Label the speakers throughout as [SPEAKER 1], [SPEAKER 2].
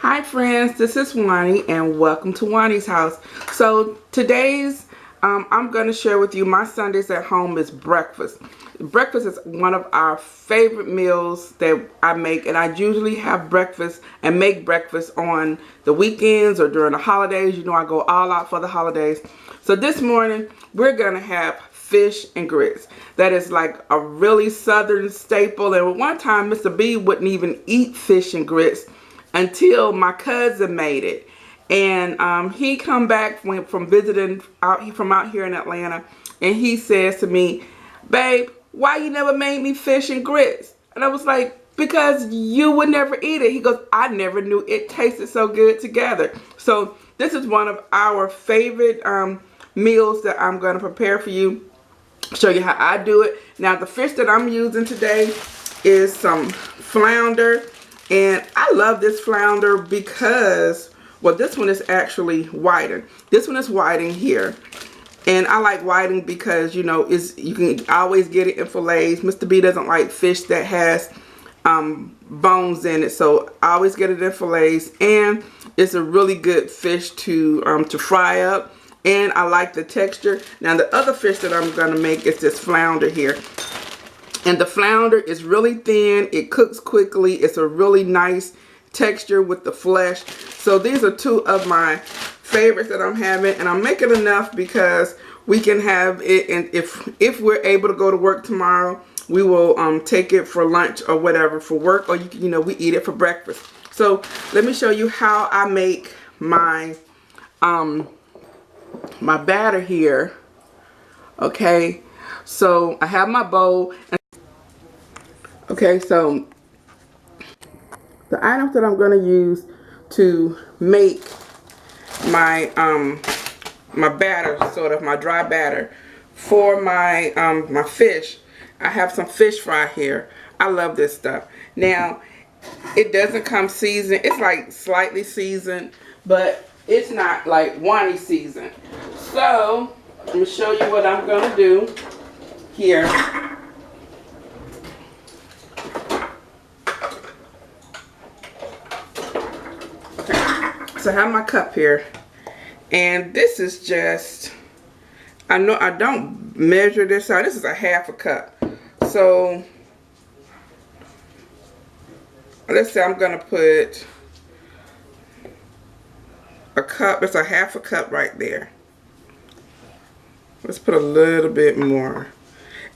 [SPEAKER 1] Hi friends, this is Wani and welcome to Wani's house. So today's I'm going to share with you my Sundays at home is breakfast. Breakfast is one of our favorite meals that I make, and I usually have breakfast and make breakfast on the weekends or during the holidays. You know, I go all out for the holidays. So this morning we're going to have fish and grits. That is like a really southern staple, and one time Mr. B wouldn't even eat fish and grits until my cousin made it. And he come back from visiting out here in Atlanta, and he says to me, "Babe, why you never made me fish and grits?" And I was like, "Because you would never eat it." He goes, "I never knew it tasted so good together." So this is one of our favorite meals that I'm going to prepare for you. Show you how I do it. Now the fish that I'm using today is some flounder. And I love this flounder because, well, this one is actually whiting. This one is whiting here. And I like whiting because, you know, you can always get it in fillets. Mr. B doesn't like fish that has bones in it. So I always get it in fillets. And it's a really good fish to fry up. And I like the texture. Now the other fish that I'm going to make is this flounder here. And the flounder is really thin. It cooks quickly. It's a really nice texture with the flesh. So these are two of my favorites that I'm having. And I'm making enough because we can have it. And if we're able to go to work tomorrow, we will take it for lunch or whatever for work. Or, you know, we eat it for breakfast. So let me show you how I make my, my batter here. Okay. So I have my bowl. Okay, so the items that I'm going to use to make my my batter, sort of my dry batter for my my fish. I have some fish fry here. I love this stuff. Now, it doesn't come seasoned. It's like slightly seasoned, but it's not like Wani seasoned. So let me show you what I'm going to do here. So I have my cup here, and this is just, I know I don't measure this out. This is a half a cup. So let's say I'm going to put a cup. It's a half a cup right there. Let's put a little bit more.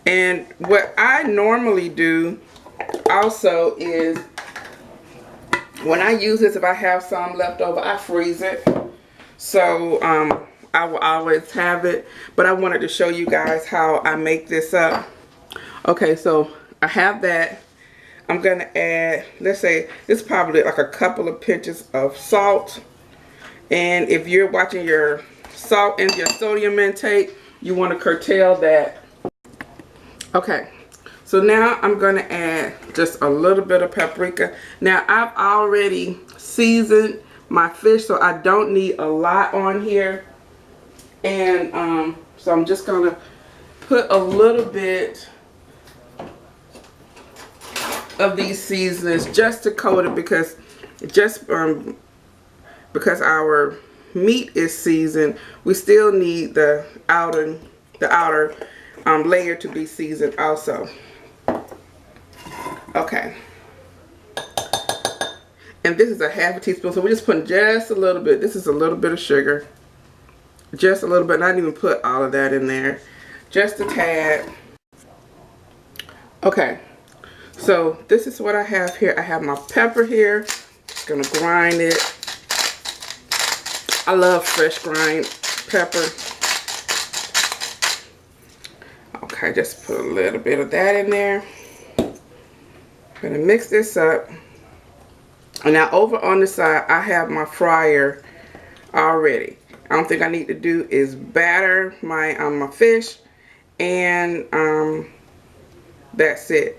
[SPEAKER 1] And what I normally do also is, when I use this, if I have some left over, I freeze it. So I will always have it. But I wanted to show you guys how I make this up. Okay, so I have that. I'm going to add, let's say, this is probably like a couple of pinches of salt. And if you're watching your salt and your sodium intake, you want to curtail that. Okay. So now I'm going to add just a little bit of paprika. Now I've already seasoned my fish, so I don't need a lot on here. And so I'm just going to put a little bit of these seasonings just to coat it, because because our meat is seasoned, we still need the outer layer to be seasoned also. Okay, and this is a half a teaspoon, so we're just putting just a little bit. This is a little bit of sugar, just a little bit. Not even put all of that in there, just a tad. Okay, so this is what I have here. I have my pepper here. Just gonna grind it. I love fresh grind pepper. Okay, just put a little bit of that in there. I'm going to mix this up. And now over on the side, I have my fryer already. I don't think I need to do is batter my my fish, and that's it.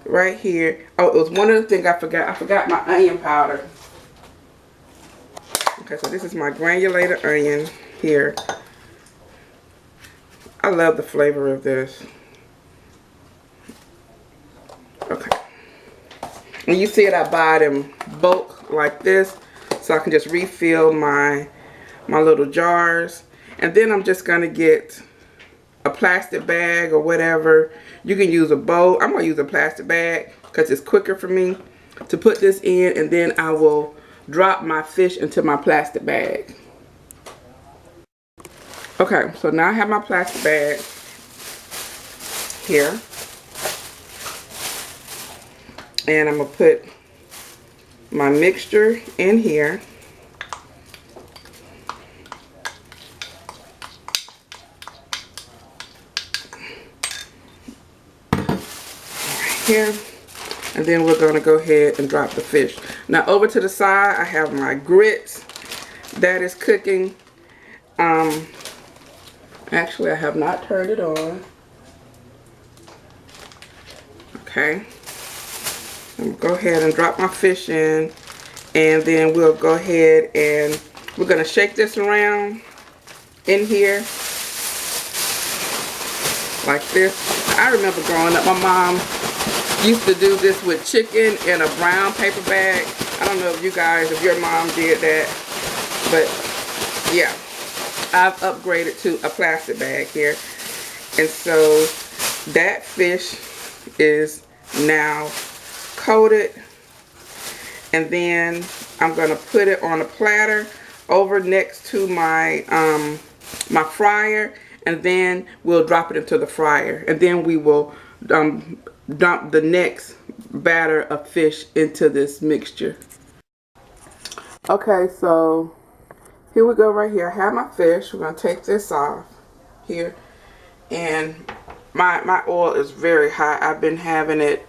[SPEAKER 1] Right here. Oh, it was one of the things I forgot. I forgot my onion powder. Okay, so this is my granulated onion here. I love the flavor of this. Okay. And you see it, I buy them bulk like this. so I can just refill my little jars. And then I'm just gonna get a plastic bag or whatever. You can use a bowl. I'm gonna use a plastic bag because it's quicker for me to put this in, and then I will drop my fish into my plastic bag. Okay, so now I have my plastic bag here, and I'm gonna put my mixture in here. Here, and then we're going to go ahead and drop the fish. Now over to the side I have my grits that is cooking. Actually I have not turned it on. Okay, I'm going to go ahead and drop my fish in, and then we'll go ahead and we're going to shake this around in here like this. I remember growing up, my mom used to do this with chicken in a brown paper bag. I don't know if you guys, if your mom did that, but yeah, I've upgraded to a plastic bag here. And so that fish is now coated, and then I'm gonna put it on a platter over next to my my fryer, and then we'll drop it into the fryer, and then we will dump the next batter of fish into this mixture. Okay, so here we go right here. I have my fish. We're going to take this off here, and my oil is very hot. I've been having it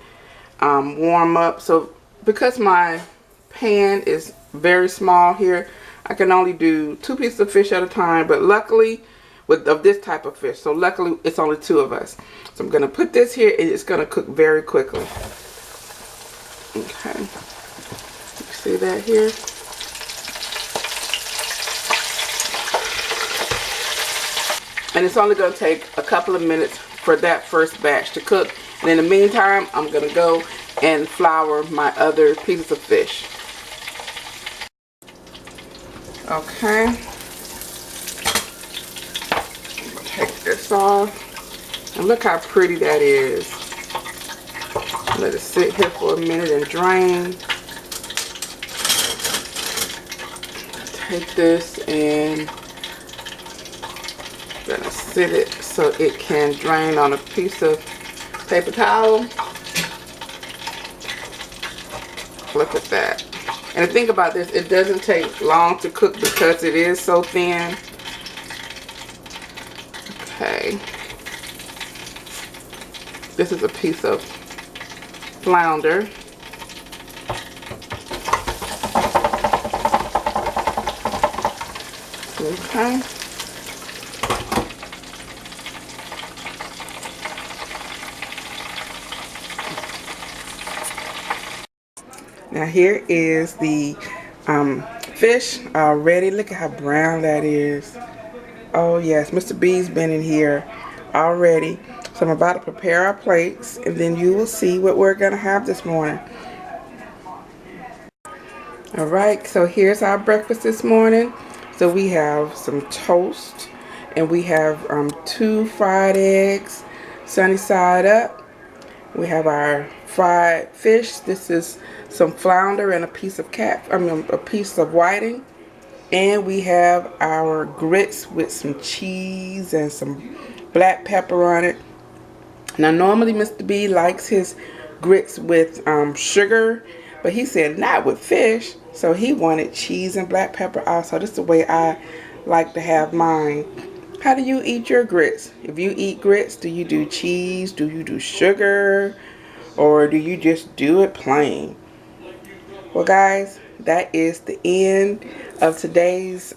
[SPEAKER 1] warm up. So because my pan is very small here, I can only do 2 pieces of fish at a time, but luckily of this type of fish, so luckily it's only 2 of us. So I'm going to put this here, and it's going to cook very quickly. Okay, you see that here? And it's only going to take a couple of minutes for that first batch to cook. And in the meantime, I'm going to go and flour my other pieces of fish. Okay. Take this off, and look how pretty that is. Let it sit here for a minute and drain. Take this and I'm gonna sit it so it can drain on a piece of paper towel. Look at that. And the thing about this, it doesn't take long to cook because it is so thin. Okay, this is a piece of flounder. Okay. Now here is the fish already. Look at how brown that is. Oh yes, Mr. B's been in here already. So I'm about to prepare our plates, and then you will see what we're gonna have this morning. All right, so here's our breakfast this morning. So we have some toast, and we have 2 fried eggs, sunny side up. We have our fried fish. This is some flounder and a piece of a piece of whiting. And we have our grits with some cheese and some black pepper on it. Now normally Mr. B likes his grits with sugar, but he said not with fish, so he wanted cheese and black pepper also. This is the way I like to have mine. How do you eat your grits? If you eat grits, do you do cheese? Do you do sugar? Or do you just do it plain? Well guys, that is the end of today's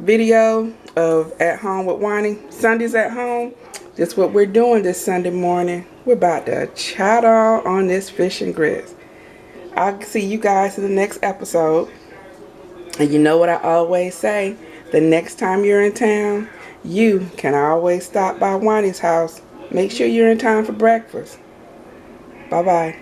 [SPEAKER 1] video of At Home with Wani. Sundays at home. That's what we're doing this Sunday morning. We're about to chat on this fish and grits. I'll see you guys in the next episode. And you know what I always say, the next time you're in town, you can always stop by Wani's house. Make sure you're in time for breakfast. Bye-bye.